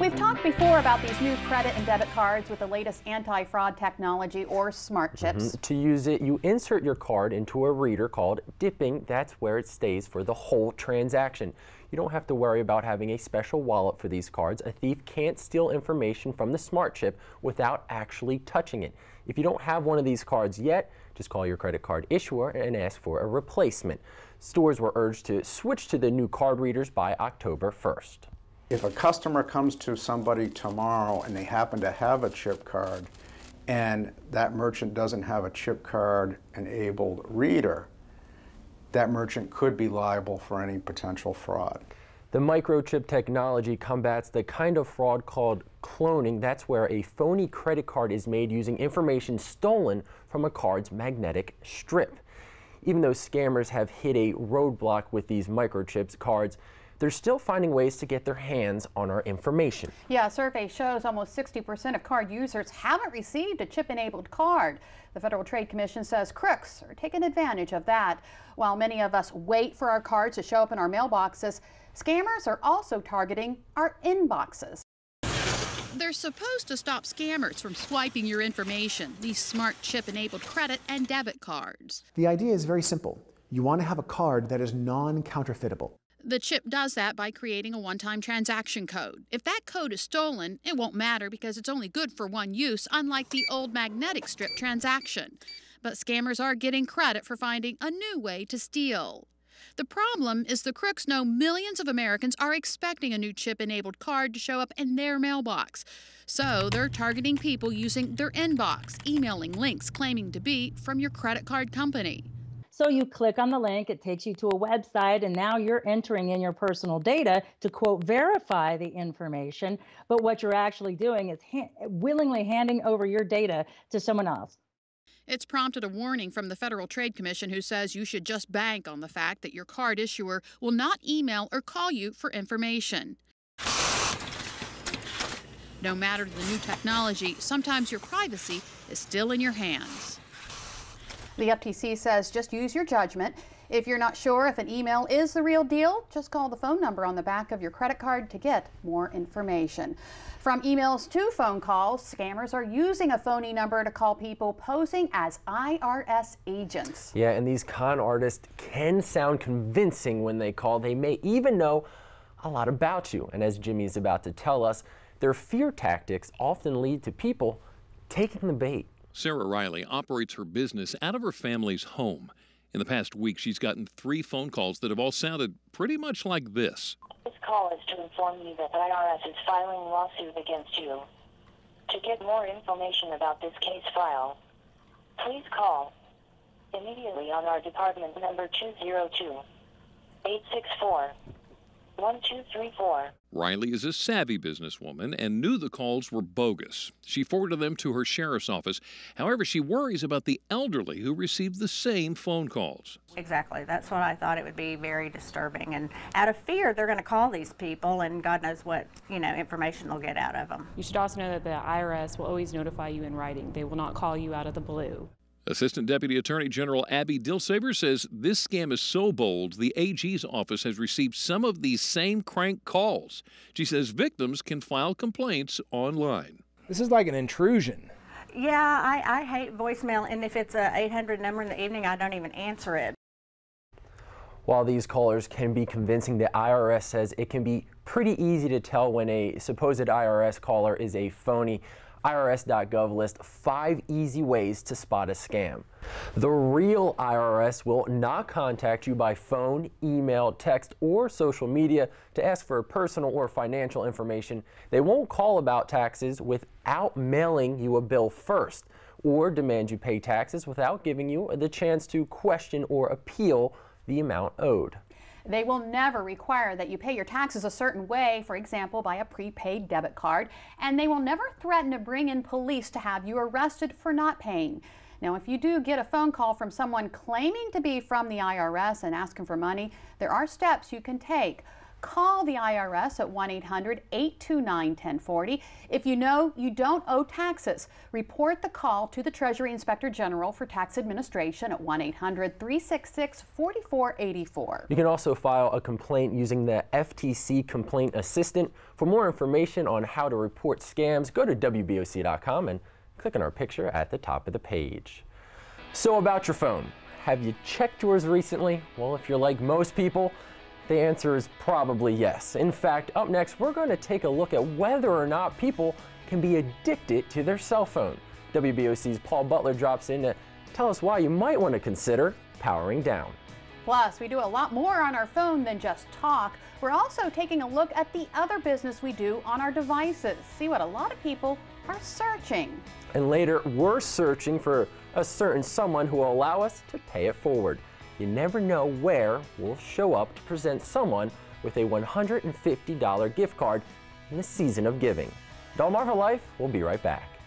We've talked before about these new credit and debit cards with the latest anti-fraud technology or smart chips. To use it, you insert your card into a reader called dipping. That's where it stays for the whole transaction. You don't have to worry about having a special wallet for these cards. A thief can't steal information from the smart chip without actually touching it. If you don't have one of these cards yet, just call your credit card issuer and ask for a replacement. Stores were urged to switch to the new card readers by October 1st. If a customer comes to somebody tomorrow and they happen to have a chip card and that merchant doesn't have a chip card enabled reader, that merchant could be liable for any potential fraud. The microchip technology combats the kind of fraud called cloning. That's where a phony credit card is made using information stolen from a card's magnetic strip. Even though scammers have hit a roadblock with these microchips cards, they're still finding ways to get their hands on our information. Yeah, a survey shows almost 60% of card users haven't received a chip-enabled card. The Federal Trade Commission says crooks are taking advantage of that. While many of us wait for our cards to show up in our mailboxes, scammers are also targeting our inboxes. They're supposed to stop scammers from swiping your information, these smart chip-enabled credit and debit cards. The idea is very simple. You want to have a card that is non-counterfeitable. The chip does that by creating a one-time transaction code. If that code is stolen, it won't matter because it's only good for one use, unlike the old magnetic strip transaction. But scammers are getting credit for finding a new way to steal. The problem is the crooks know millions of Americans are expecting a new chip-enabled card to show up in their mailbox. So they're targeting people using their inbox, emailing links claiming to be from your credit card company. So you click on the link, it takes you to a website, and now you're entering in your personal data to, quote, verify the information. But what you're actually doing is willingly handing over your data to someone else. It's prompted a warning from the Federal Trade Commission, who says you should just bank on the fact that your card issuer will not email or call you for information. No matter the new technology, sometimes your privacy is still in your hands. The FTC says just use your judgment. If you're not sure if an email is the real deal, just call the phone number on the back of your credit card to get more information. From emails to phone calls, scammers are using a phony number to call people posing as IRS agents. Yeah, and these con artists can sound convincing when they call. They may even know a lot about you. And as Jimmy is about to tell us, their fear tactics often lead to people taking the bait. Sarah Riley operates her business out of her family's home. In the past week, she's gotten 3 phone calls that have all sounded pretty much like this. This call is to inform you that the IRS is filing a lawsuit against you. To get more information about this case file, please call immediately on our department number 202-864-1234. Riley is a savvy businesswoman and knew the calls were bogus. She forwarded them to her sheriff's office. However, she worries about the elderly who received the same phone calls. Exactly. That's what I thought. It would be very disturbing. And out of fear, they're going to call these people, and God knows what, information they'll get out of them. You should also know that the IRS will always notify you in writing. They will not call you out of the blue. Assistant Deputy Attorney General Abby Dilsaver says this scam is so bold, the AG's office has received some of these same crank calls. She says victims can file complaints online. This is like an intrusion. Yeah, I hate voicemail, and if it's an 800 number in the evening, I don't even answer it. While these callers can be convincing, the IRS says it can be pretty easy to tell when a supposed IRS caller is a phony. IRS.gov lists 5 easy ways to spot a scam. The real IRS will not contact you by phone, email, text, or social media to ask for personal or financial information. They won't call about taxes without mailing you a bill first, or demand you pay taxes without giving you the chance to question or appeal the amount owed. They will never require that you pay your taxes a certain way, for example, by a prepaid debit card, and they will never threaten to bring in police to have you arrested for not paying. Now, if you do get a phone call from someone claiming to be from the IRS and asking for money, there are steps you can take. Call the IRS at 1-800-829-1040. If you know you don't owe taxes, report the call to the Treasury Inspector General for Tax Administration at 1-800-366-4484. You can also file a complaint using the FTC Complaint Assistant. For more information on how to report scams, go to WBOC.com and click on our picture at the top of the page. So about your phone, have you checked yours recently? Well, if you're like most people, the answer is probably yes. In fact, up next, we're going to take a look at whether or not people can be addicted to their cell phone. WBOC's Paul Butler drops in to tell us why you might want to consider powering down. Plus, we do a lot more on our phone than just talk. We're also taking a look at the other business we do on our devices. See what a lot of people are searching. And later, we're searching for a certain someone who will allow us to pay it forward. You never know where we'll show up to present someone with a $150 gift card in the season of giving. Delmarva Life will be right back.